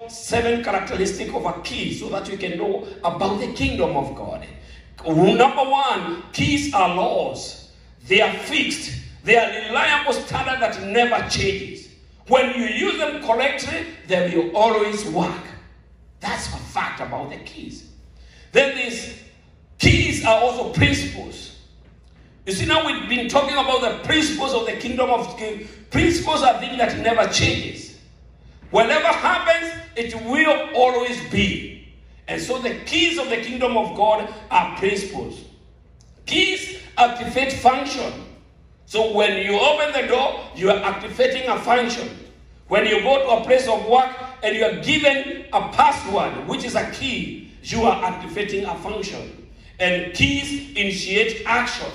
7 characteristics of a key so that you can know about the kingdom of God. Number 1, keys are laws. They are fixed. They are reliable standard that never changes. When you use them correctly, they will always work. That's a fact about the keys. Then these keys are also principles. You see, now we've been talking about the principles of the kingdom of God. Principles are things that never changes. Whatever happens, it will always be. And so the keys of the kingdom of God are principles. Keys activate function. So when you open the door, you are activating a function. When you go to a place of work and you are given a password, which is a key, you are activating a function. And keys initiate action.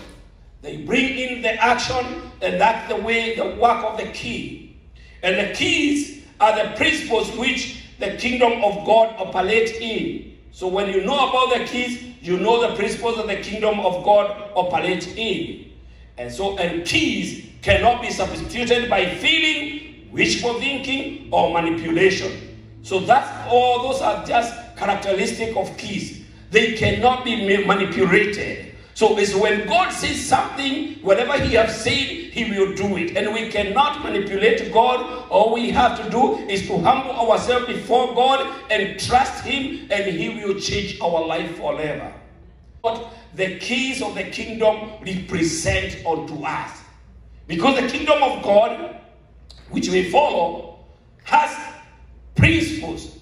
They bring in the action, and that's the way, the work of the key. And the keys are the principles which the kingdom of God operates in. So when you know about the keys, you know the principles of the kingdom of God operates in. And keys cannot be substituted by feeling, wishful thinking, or manipulation. So those are just characteristics of keys. They cannot be manipulated. So it's when God says something, whatever he has said, he will do it. And we cannot manipulate God. All we have to do is to humble ourselves before God and trust him, and he will change our life forever. What the keys of the kingdom represent unto us. Because the kingdom of God, which we follow, has principles.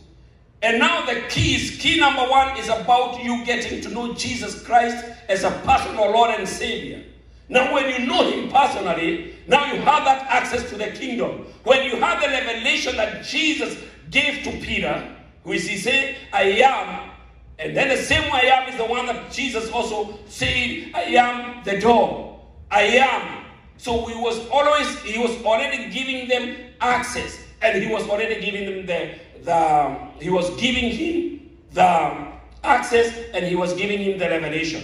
And now the keys, key number 1 is about you getting to know Jesus Christ as a personal Lord and Savior. Now when you know him personally, now you have that access to the kingdom. When you have the revelation that Jesus gave to Peter, which he said, I am. And then the same I am is the one that Jesus also said, I am the door. I am. So he was already giving them access. And he was already giving them he was giving him the access, and he was giving him the revelation.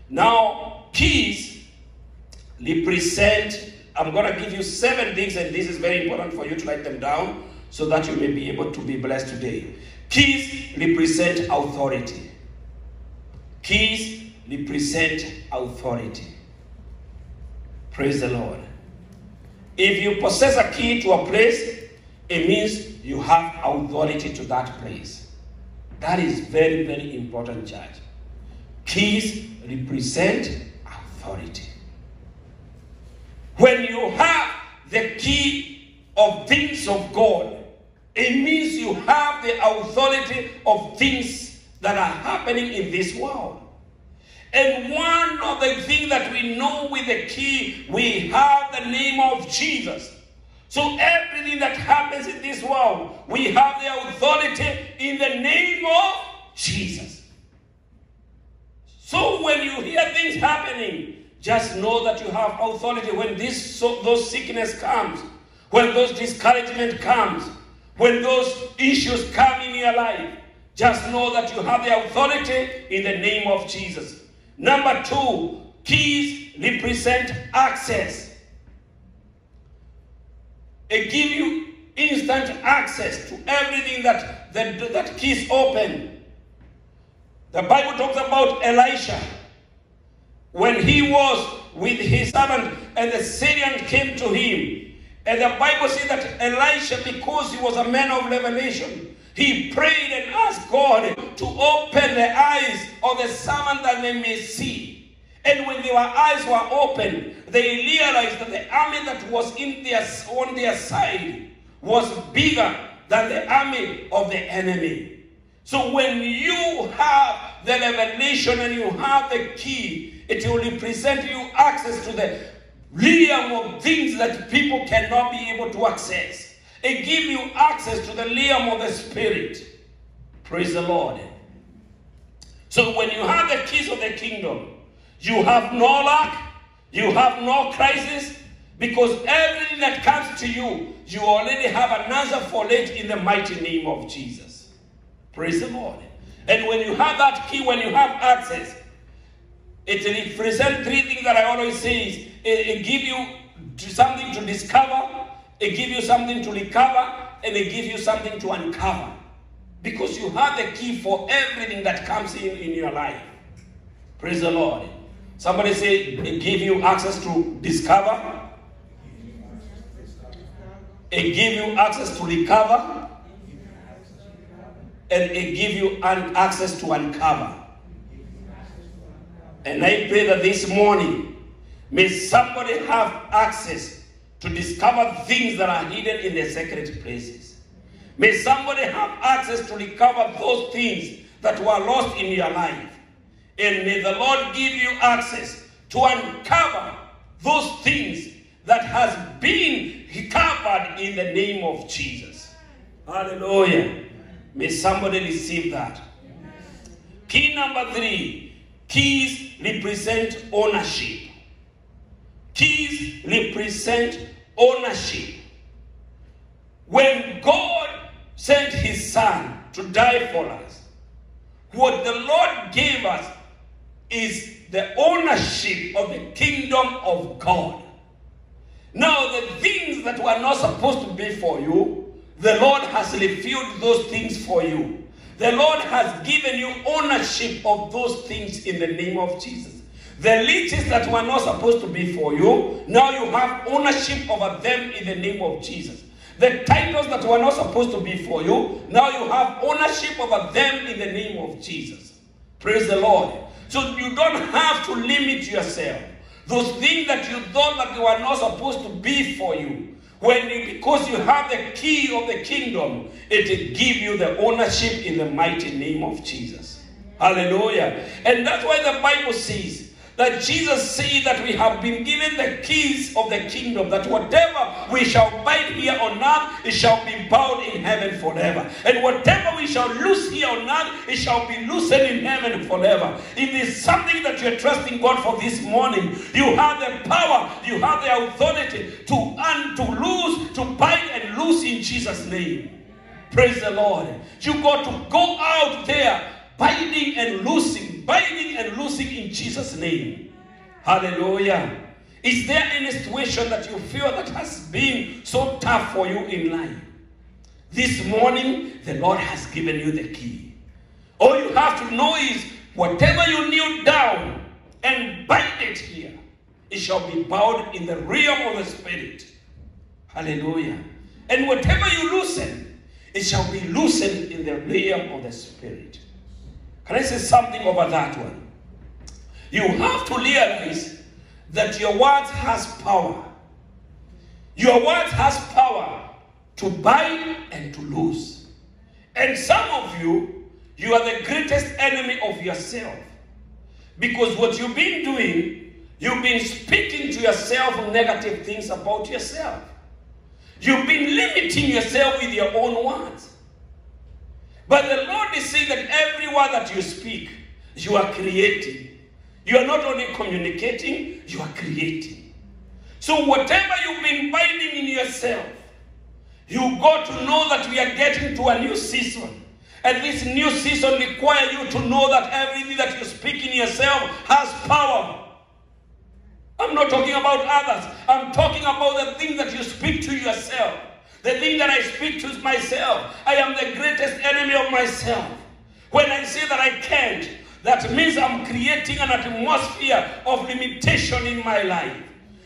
Now, keys represent, I'm going to give you 7 things, and this is very important for you to write them down so that you may be able to be blessed today. Keys represent authority. Keys represent authority. Praise the Lord. If you possess a key to a place, it means you have authority to that place. That is very, very important, church. Keys represent authority. When you have the key of things of God, it means you have the authority of things that are happening in this world. And one of the things that we know with the key, we have the name of Jesus. So everything that happens in this world, we have the authority in the name of Jesus. So when you hear things happening, just know that you have authority. When those sickness comes, when those discouragement comes, when those issues come in your life, just know that you have the authority in the name of Jesus. Number 2, keys represent access. It gives you instant access to everything that keys open. The Bible talks about Elisha. When he was with his servant and the Syrian came to him. And the Bible says that Elisha, because he was a man of revelation, he prayed and asked God to open the eyes of the servant that they may see. And when their eyes were open, they realized that the army that was on their side was bigger than the army of the enemy. So when you have the revelation and you have the key, it will represent you access to the realm of things that people cannot be able to access. It gives you access to the realm of the Spirit. Praise the Lord. So when you have the keys of the kingdom, you have no lack, you have no crisis, because everything that comes to you, you already have an answer for it in the mighty name of Jesus. Praise the Lord. And when you have that key, when you have access, it represents 3 things that I always say. It gives you something to discover, it gives you something to recover, and it gives you something to uncover. Because you have the key for everything that comes in your life. Praise the Lord. Somebody say, it give you access to discover. It give you access to recover. And it give you access to uncover. And I pray that this morning, may somebody have access to discover things that are hidden in the secret places. May somebody have access to recover those things that were lost in your life. And may the Lord give you access to uncover those things that has been recovered in the name of Jesus. Hallelujah. May somebody receive that. Key number 3. Keys represent ownership. Keys represent ownership. When God sent his son to die for us, what the Lord gave us is the ownership of the kingdom of God. Now, the things that were not supposed to be for you, the Lord has refilled those things for you. The Lord has given you ownership of those things in the name of Jesus. The riches that were not supposed to be for you, now you have ownership over them in the name of Jesus. The titles that were not supposed to be for you, now you have ownership over them in the name of Jesus. Praise the Lord. So you don't have to limit yourself. Those things that you thought that they were not supposed to be for you, because you have the key of the kingdom, it will give you the ownership in the mighty name of Jesus. Hallelujah. And that's why the Bible says that Jesus said that we have been given the keys of the kingdom, that whatever we shall bind here on earth, it shall be bound in heaven forever. And whatever we shall loose here on earth, it shall be loosened in heaven forever. If there's something that you're trusting God for this morning, you have the power, you have the authority to loose, to bind and loose in Jesus' name. Praise the Lord. You got to go out there binding and loosing in Jesus' name. Hallelujah. Is there any situation that you feel that has been so tough for you in life? This morning, the Lord has given you the key. All you have to know is, whatever you kneel down and bind it here, it shall be bound in the realm of the Spirit. Hallelujah. And whatever you loosen, it shall be loosened in the realm of the Spirit. Can I say something over that one? You have to realize that your words has power. Your words has power to bind and to loose. And some of you, you are the greatest enemy of yourself. Because what you've been doing, you've been speaking to yourself negative things about yourself. You've been limiting yourself with your own words. But the Lord is saying that every word that you speak, you are creating. You are not only communicating, you are creating. So whatever you've been binding in yourself, you got to know that we are getting to a new season. And this new season requires you to know that everything that you speak in yourself has power. I'm not talking about others. I'm talking about the things that you speak to yourself. The thing that I speak to myself, I am the greatest enemy of myself. When I say that I can't, that means I'm creating an atmosphere of limitation in my life.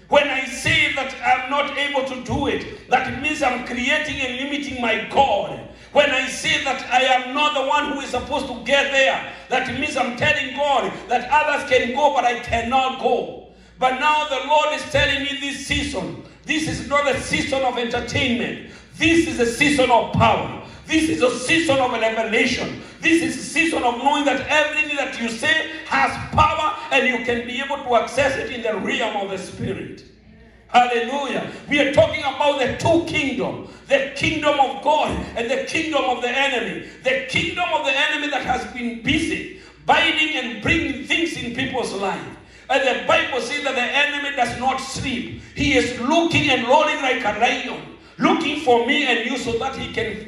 When I say that I'm not able to do it, that means I'm creating and limiting my God. When I say that I am not the one who is supposed to get there, that means I'm telling God that others can go, but I cannot go. But now the Lord is telling me this season, this is not a season of entertainment. This is a season of power. This is a season of revelation. This is a season of knowing that everything that you say has power and you can be able to access it in the realm of the Spirit. Hallelujah. We are talking about the two kingdoms. The kingdom of God and the kingdom of the enemy. The kingdom of the enemy that has been busy binding and bringing things in people's lives. And the Bible says that the enemy does not sleep. He is looking and roaring like a lion, looking for me and you so that he can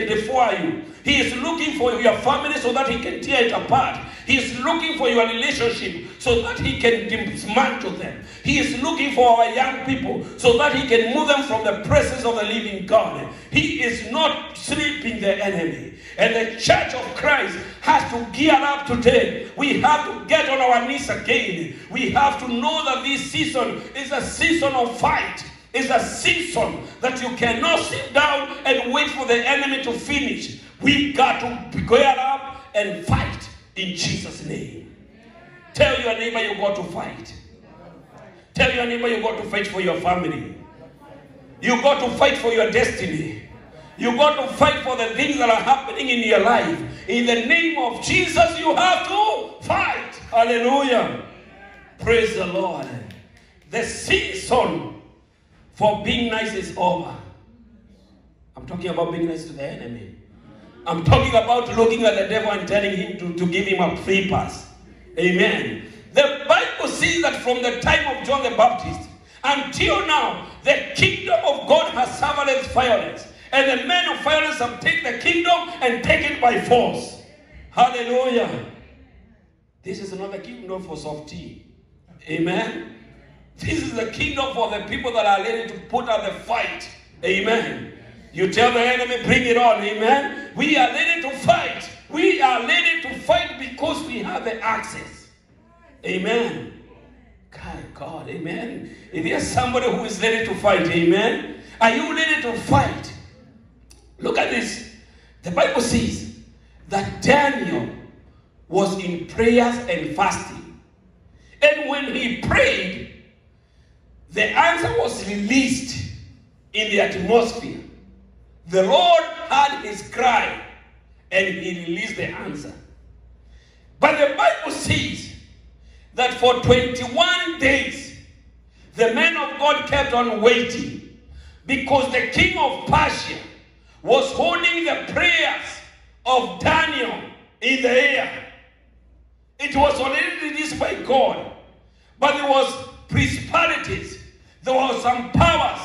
devour you. He is looking for your family so that he can tear it apart. He is looking for your relationship so that he can dismantle them. He is looking for our young people so that he can move them from the presence of the living God. He is not sleeping, the enemy. And the church of Christ has to gear up today. We have to get on our knees again. We have to know that this season is a season of fight. It's a season that you cannot sit down and wait for the enemy to finish. We got to gear up and fight in Jesus' name. Tell your neighbor you got to fight. Tell your neighbor you got to fight for your family. You got to fight for your destiny. You got to fight for the things that are happening in your life. In the name of Jesus, you have to fight. Hallelujah. Praise the Lord. The season for being nice is over. I'm talking about being nice to the enemy. I'm talking about looking at the devil and telling him to give him a free pass. Amen. The Bible says that from the time of John the Baptist until now, the kingdom of God has suffered its violence. And the men of violence have taken the kingdom and taken it by force. Hallelujah. This is not the kingdom for soft tea. Amen. This is the kingdom for the people that are ready to put up the fight. Amen. You tell the enemy, bring it on. Amen. We are ready to fight. We are ready to fight because we have the access. Amen. God, amen. If there's somebody who is ready to fight, amen. Are you ready to fight? Look at this. The Bible says that Daniel was in prayers and fasting. And when he prayed, the answer was released in the atmosphere. The Lord heard his cry and he released the answer. But the Bible says that for 21 days, the men of God kept on waiting because the king of Persia was holding the prayers of Daniel in the air. It was already released by God. But there was principalities. There were some powers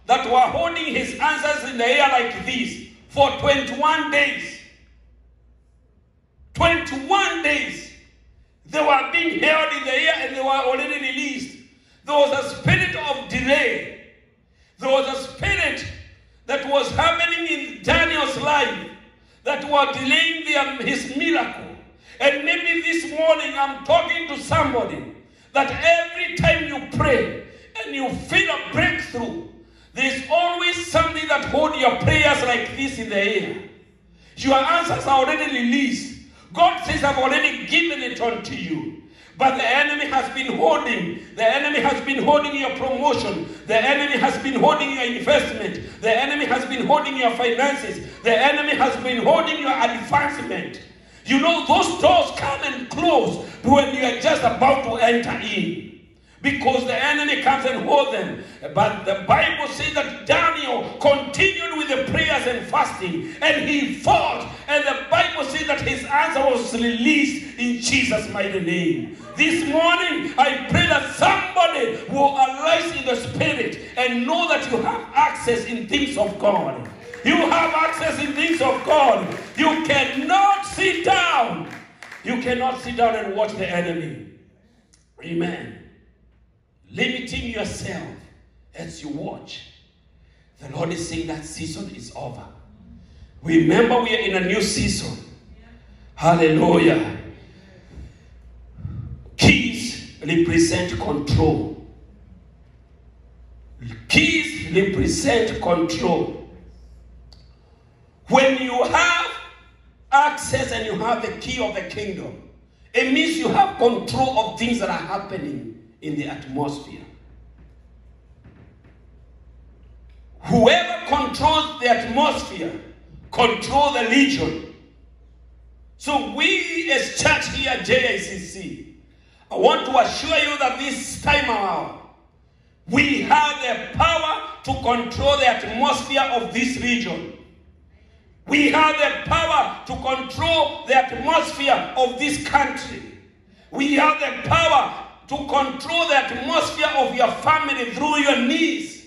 that were holding his answers in the air like this for 21 days. 21 days. They were being held in the air and they were already released. There was a spirit of delay. There was a spirit that was happening in Daniel's life that were delaying his miracle. And maybe this morning I'm talking to somebody that every time you pray and you feel a breakthrough, there's always something that holds your prayers like this in the air. Your answers are already released. God says, I've already given it unto you. But the enemy has been holding. The enemy has been holding your promotion. The enemy has been holding your investment. The enemy has been holding your finances. The enemy has been holding your advancement. You know, those doors come and close when you are just about to enter in. Because the enemy comes and holds them. But the Bible says that Daniel continued with the prayers and fasting. And he fought. And the Bible says that his answer was released in Jesus' mighty name. This morning, I pray that somebody will arise in the spirit and know that you have access in things of God. You have access in things of God. You cannot sit down. You cannot sit down and watch the enemy. Amen. Limiting yourself as you watch. The Lord is saying that season is over. Remember, we are in a new season. Hallelujah. Keys represent control. Keys represent control. When you have access and you have the key of the kingdom, it means you have control of things that are happening in the atmosphere. Whoever controls the atmosphere controls the legion. So we as church here at JICC, I want to assure you that this time around, we have the power to control the atmosphere of this region. We have the power to control the atmosphere of this country. We have the power to control the atmosphere of your family through your knees.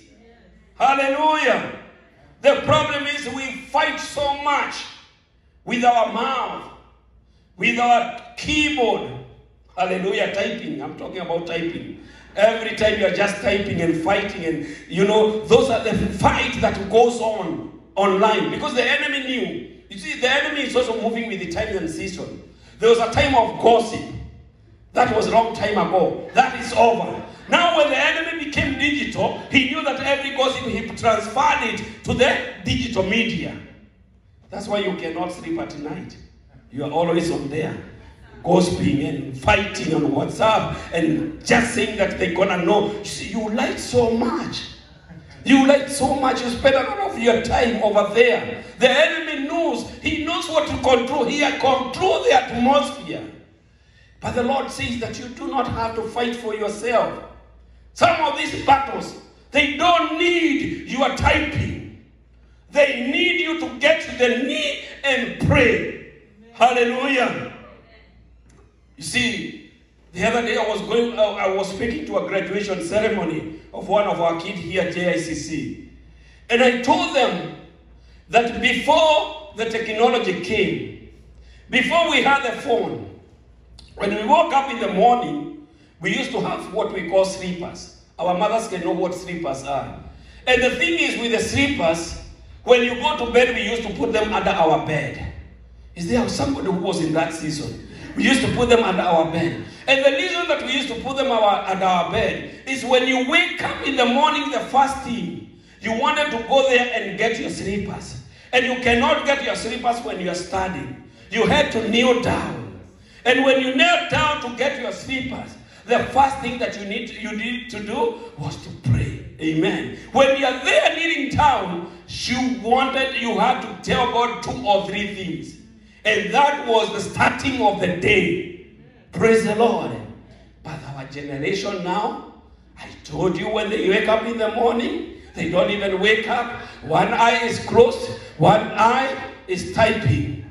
Hallelujah. The problem is we fight so much with our mouth. with our keyboard. Hallelujah, typing. I'm talking about typing. Every time you're just typing and fighting, and those are the fight that goes on online, because the enemy knew. You see, the enemy is also moving with the time and season. There was a time of gossip. That was a long time ago. That is over. Now when the enemy became digital, he knew that every gossip, he transferred it to the digital media. That's why you cannot sleep at night. You are always on there, gossiping and fighting on WhatsApp and just saying that they're gonna know. You see, you like so much. You like so much. You spend a lot of your time over there. The enemy knows. He knows what to control. He can control the atmosphere. But the Lord says that you do not have to fight for yourself. Some of these battles, they don't need your typing. They need you to get to the knee and pray. Hallelujah. You see, the other day I was speaking to a graduation ceremony of one of our kids here at JICC. And I told them that before the technology came, before we had the phone, when we woke up in the morning, we used to have what we call sleepers. Our mothers can know what sleepers are. And the thing is, with the sleepers, when you go to bed, we used to put them under our bed. Is there somebody who was in that season? We used to put them under our bed. And the reason that we used to put them under our bed is when you wake up in the morning, the first thing, you wanted to go there and get your slippers. And you cannot get your slippers when you are studying. You had to kneel down. And when you knelt down to get your slippers, the first thing that you need to do was to pray. Amen. When you are there kneeling down, you had to tell God 2 or 3 things. And that was the starting of the day. Praise the Lord. But our generation now, I told you, when they wake up in the morning, they don't even wake up. One eye is closed. One eye is typing.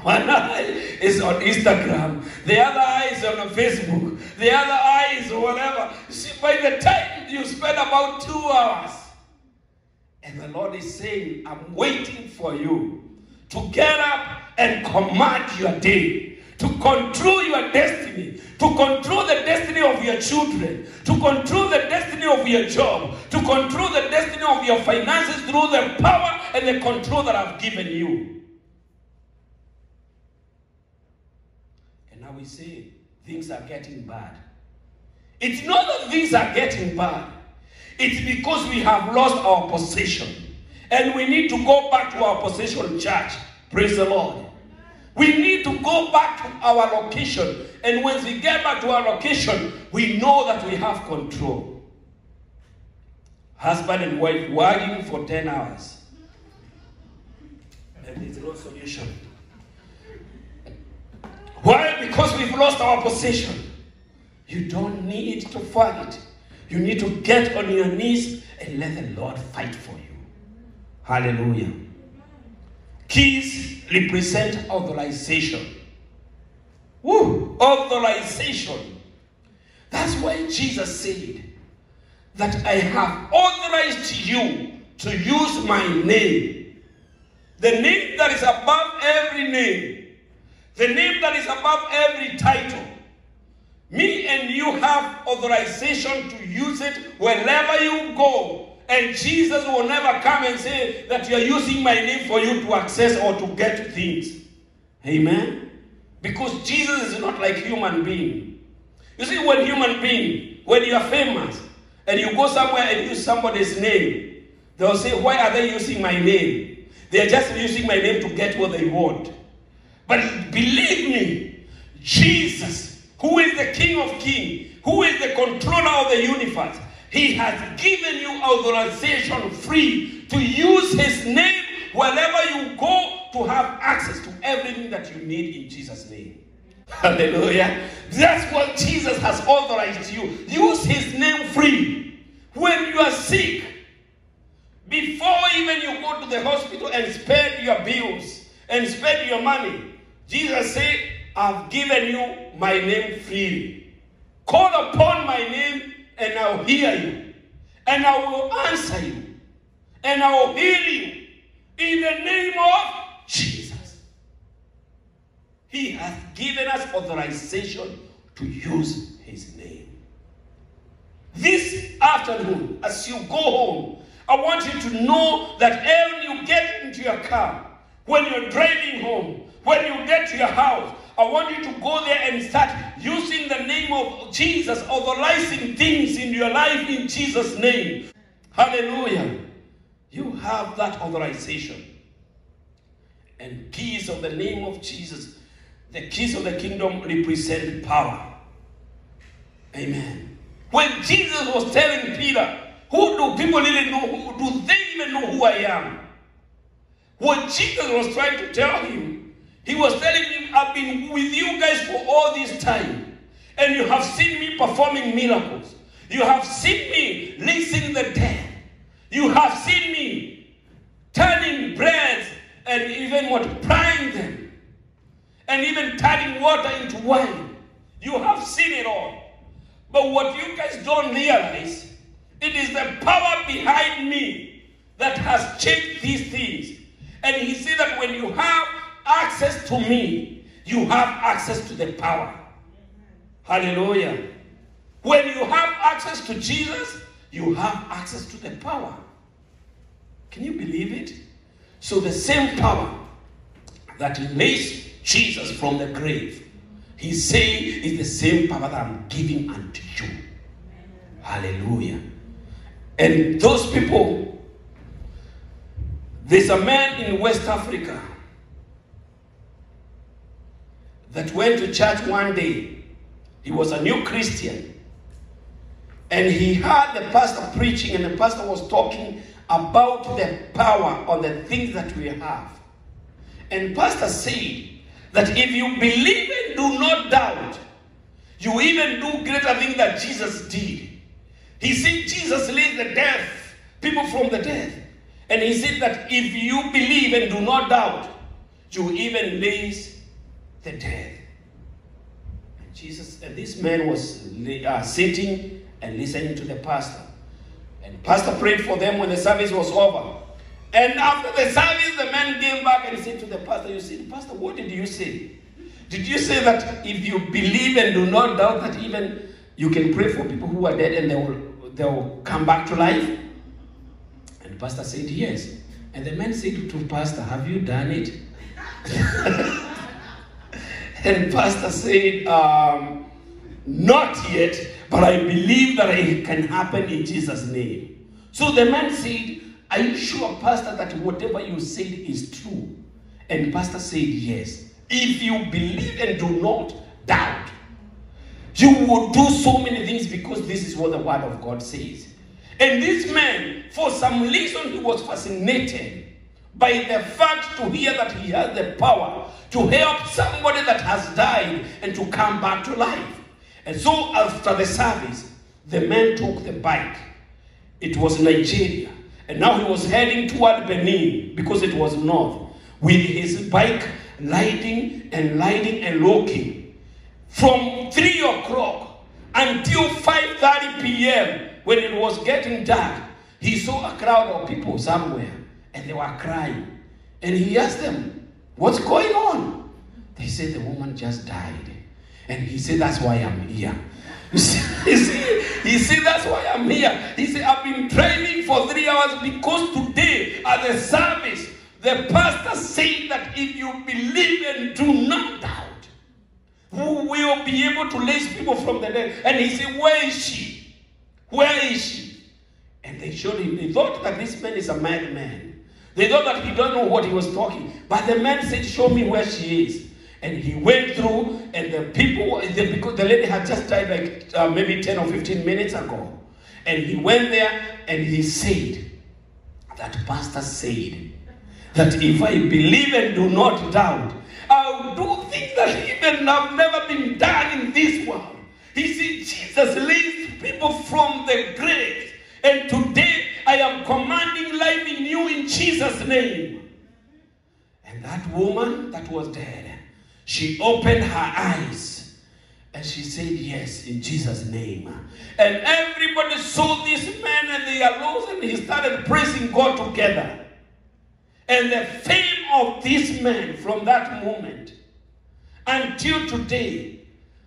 One eye is on Instagram. The other eye is on Facebook. The other eye is whatever. See, by the time you spend about 2 hours, and the Lord is saying, I'm waiting for you to get up and command your day, to control your destiny, to control the destiny of your children, to control the destiny of your job, to control the destiny of your finances through the power and the control that I've given you. And now we say things are getting bad. It's not that things are getting bad. It's because we have lost our position. And we need to go back to our position, church. Praise the Lord. We need to go back to our location. And when we get back to our location, we know that we have control. Husband and wife working for 10 hours. And there's no solution. Why? Because we've lost our position. You don't need to fight. You need to get on your knees and let the Lord fight for you. Hallelujah. Keys represent authorization. Woo! Authorization. That's why Jesus said that I have authorized you to use my name. The name that is above every name. The name that is above every title. Me and you have authorization to use it wherever you go. And Jesus will never come and say that you are using my name for you to access or to get things. Amen? Because Jesus is not like human being. You see, when you are famous and you go somewhere and use somebody's name, they'll say, why are they using my name? They are just using my name to get what they want. But believe me, Jesus, who is the King of Kings, who is the controller of the universe, he has given you authorization free to use his name wherever you go, to have access to everything that you need in Jesus' name. Hallelujah. That's what Jesus has authorized you. Use his name free. When you are sick, before even you go to the hospital and spend your bills and spend your money, Jesus said, I've given you my name freely. Call upon my name and I'll hear you. And I will answer you. And I will heal you. In the name of Jesus. He has given us authorization to use his name. This afternoon, as you go home, I want you to know that when you get into your car, when you're driving home, when you get to your house, I want you to go there and start using the name of Jesus, authorizing things in your life in Jesus' name. Hallelujah. You have that authorization. And keys of the name of Jesus, the keys of the kingdom represent power. Amen. When Jesus was telling Peter, who do people really know? Do they even know who I am? What Jesus was trying to tell him, he was telling him, I've been with you guys for all this time. And you have seen me performing miracles. You have seen me raising the dead. You have seen me turning bread and even multiplying them. And even turning water into wine. You have seen it all. But what you guys don't realize, it is the power behind me that has changed these things. And he said that when you have access to me, you have access to the power. Hallelujah. When you have access to Jesus, you have access to the power. Can you believe it? So the same power that raised Jesus from the grave, he's saying is the same power that I'm giving unto you. Hallelujah. And those people, there's a man in West Africa that went to church one day. He was a new Christian. And he heard the pastor preaching, and the pastor was talking about the power on the things that we have. And pastor said that if you believe and do not doubt, you even do greater things that Jesus did. He said Jesus raised the dead, people from the dead. And he said that if you believe and do not doubt, you even raise the dead. And Jesus, and this man was sitting and listening to the pastor. And pastor prayed for them when the service was over. And after the service, the man came back and said to the pastor, you see, pastor, what did you say? Did you say that if you believe and do not doubt that even you can pray for people who are dead and they will come back to life? And pastor said, yes. And the man said to pastor, have you done it? And pastor said, not yet, but I believe that it can happen in Jesus' name. So the man said, are you sure, pastor, that whatever you said is true? And pastor said, yes. If you believe and do not doubt, you will do so many things because this is what the word of God says. And this man, for some reason, he was fascinated by the fact to hear that he has the power to help somebody that has died and to come back to life. And so after the service, the man took the bike. It was Nigeria. And now he was heading toward Benin because it was north. With his bike lighting and looking. From 3 o'clock until 5:30 p.m. when it was getting dark, he saw a crowd of people somewhere. And they were crying. And he asked them, what's going on? They said the woman just died. And he said, that's why I'm here. He said, that's why I'm here. He said, I've been training for 3 hours because today at the service, the pastor said that if you believe and do not doubt, who will be able to raise people from the dead. And he said, where is she? Where is she? And they showed him. They thought that this man is a madman. They thought that he don't know what he was talking. But the man said, show me where she is. And he went through, and the people, because the lady had just died like maybe 10 or 15 minutes ago. And he went there, and he said, that pastor said, that if I believe and do not doubt, I'll do things that even have never been done in this world. He said, Jesus raised people from the grave. And today, I am commanding life in you in Jesus' name. And that woman that was dead, she opened her eyes and she said, yes, in Jesus' name. And everybody saw this man and they arose and he started praising God together. And the fame of this man from that moment, until today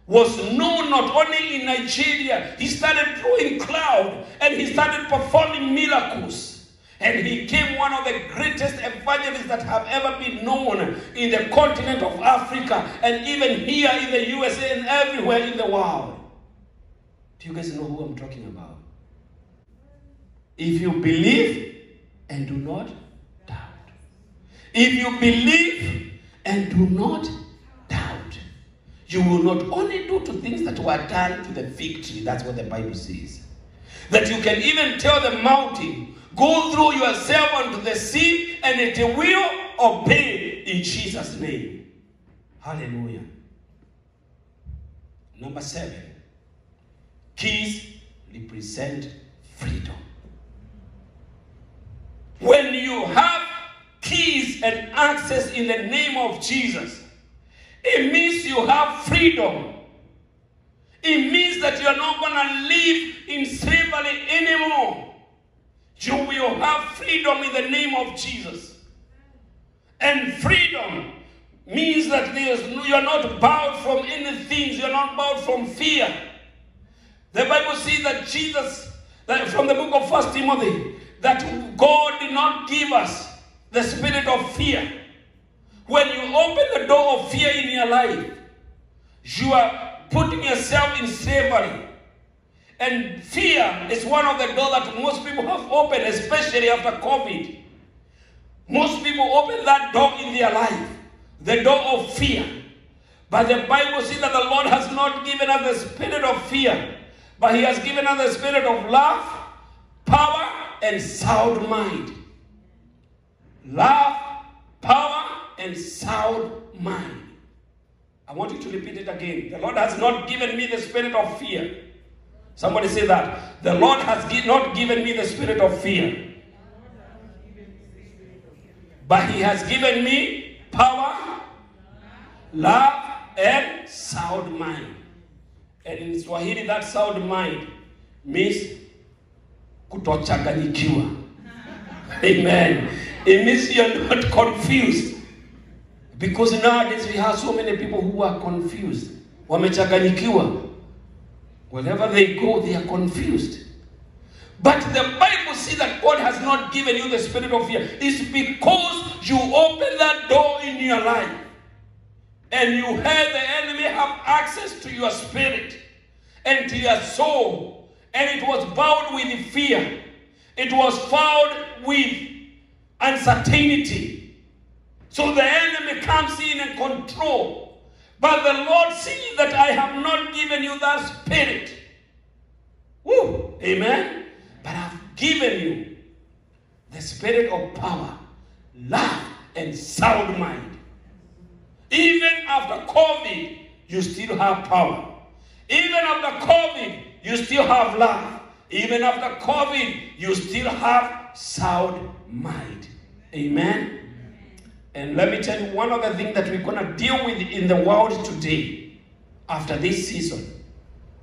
was known not only in Nigeria. He started drawing cloud and he started performing miracles. And he became one of the greatest evangelists that have ever been known in the continent of Africa and even here in the USA and everywhere in the world. Do you guys know who I'm talking about? If you believe and do not doubt. If you believe and do not doubt, you will not only do to things that were done to the fig tree. That's what the Bible says. That you can even tell the mountain, go through yourself onto the sea, and it will obey in Jesus' name. Hallelujah. Number 7. Keys represent freedom. When you have keys and access in the name of Jesus, it means you have freedom. It means that you are not going to live in slavery anymore. You will have freedom in the name of Jesus. And freedom means that you are not bound from anything. You are not bound from fear. The Bible says that that from the book of 1 Timothy, that God did not give us the spirit of fear. When you open the door of fear in your life, you are putting yourself in slavery. And fear is one of the doors that most people have opened, especially after COVID. Most people open that door in their life, the door of fear. But the Bible says that the Lord has not given us the spirit of fear, but He has given us the spirit of love, power, and sound mind. Love, power, and sound mind. I want you to repeat it again. The Lord has not given me the spirit of fear. Somebody say that. The Lord has not given me the spirit of fear, but He has given me power, love, and sound mind. And in Swahili, that sound mind means kutochanganyikiwa. Amen. It means you're not confused. Because nowadays we have so many people who are confused. Wamechanganyikiwa. Wherever they go, they are confused. But the Bible says that God has not given you the spirit of fear. It's because you open that door in your life. And you had the enemy have access to your spirit and to your soul. And it was bound with fear. It was found with uncertainty. So the enemy comes in and control. But the Lord sees that I have not given you that spirit. Woo! Amen? But I've given you the spirit of power, love, and sound mind. Even after COVID, you still have power. Even after COVID, you still have love. Even after COVID, you still have sound mind. Amen? And let me tell you, one of the things that we're going to deal with in the world today, after this season,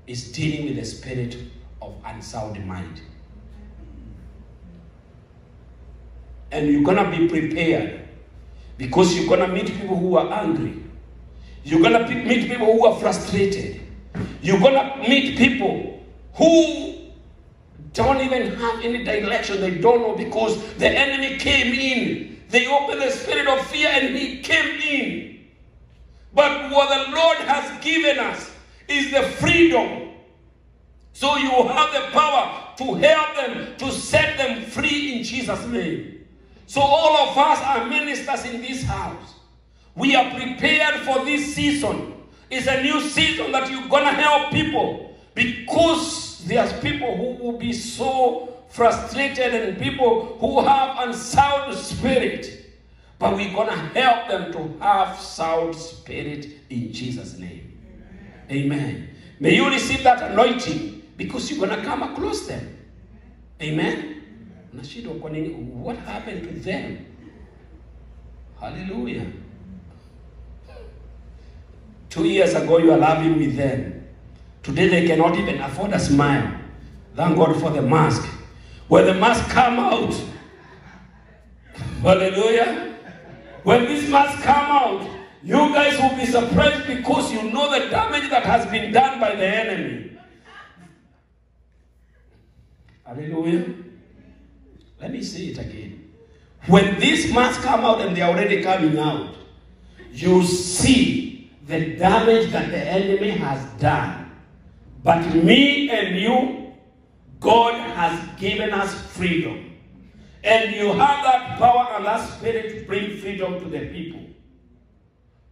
is dealing with the spirit of unsound mind. And you're going to be prepared, because you're going to meet people who are angry. You're going to meet people who are frustrated. You're going to meet people who don't even have any direction. They don't know, because the enemy came in. They opened the spirit of fear and he came in. But what the Lord has given us is the freedom. So you will have the power to help them, to set them free in Jesus' name. So all of us are ministers in this house. We are prepared for this season. It's a new season that you're going to help people, because there's people who will be so frustrated and people who have unsound spirit. But we're going to help them to have sound spirit in Jesus' name. Amen. Amen. May you receive that anointing, because you're going to come across them. Amen. What happened to them? Hallelujah. 2 years ago, you are laughing with them. Today, they cannot even afford a smile. Thank God for the mask. When the mask come out, hallelujah. When this mask come out, You guys will be surprised because you know the damage that has been done by the enemy. Hallelujah. Let me say it again. When these masks come out, and they are already coming out, you see the damage that the enemy has done. But me and you, God has given us freedom. And you have that power and that spirit to bring freedom to the people.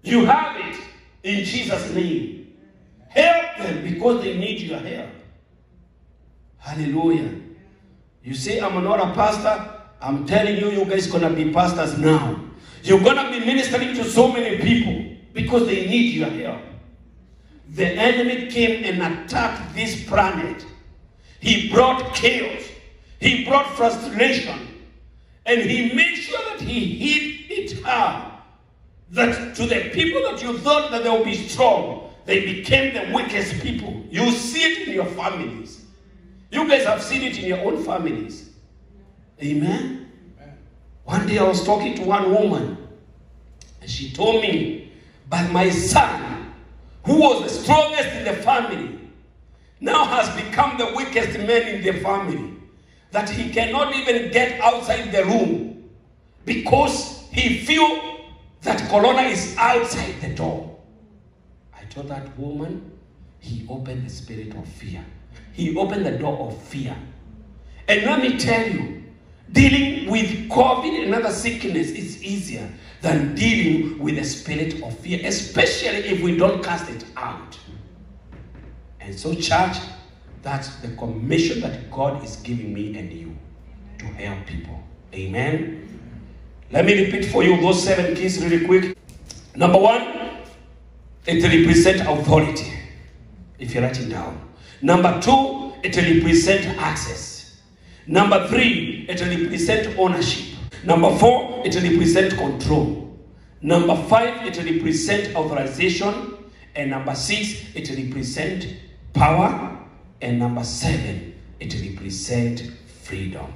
You have it in Jesus' name. Help them because they need your help. Hallelujah. You say, I'm not a pastor. I'm telling you, you guys are going to be pastors now. You're going to be ministering to so many people because they need your help. The enemy came and attacked this planet. He brought chaos. He brought frustration. And he made sure that he hid it hard. That to the people that you thought that they would be strong, they became the weakest people. You see it in your families. You guys have seen it in your own families. Amen? One day I was talking to one woman, and she told me, but my son, who was the strongest in the family, now has become the weakest man in the family. That he cannot even get outside the room because he feels that corona is outside the door. I told that woman, he opened the spirit of fear. He opened the door of fear. And let me tell you, dealing with COVID and other sickness is easier than dealing with the spirit of fear, especially if we don't cast it out. And so, church, that's the commission that God is giving me and you to help people. Amen. Let me repeat for you those 7 keys really quick. Number 1, it represents authority. If you're writing down. Number 2, it represents access. Number 3, it represents ownership. Number 4, it represents control. Number 5, it represents authorization. And number 6, it represents power. And number 7, it represents freedom.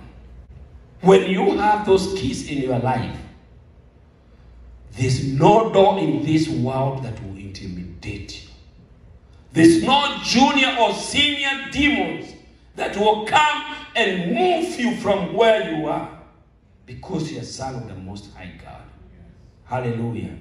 When you have those keys in your life, there's no door in this world that will intimidate you. There's no junior or senior demons that will come and move you from where you are because you're a son of the Most High God. Hallelujah.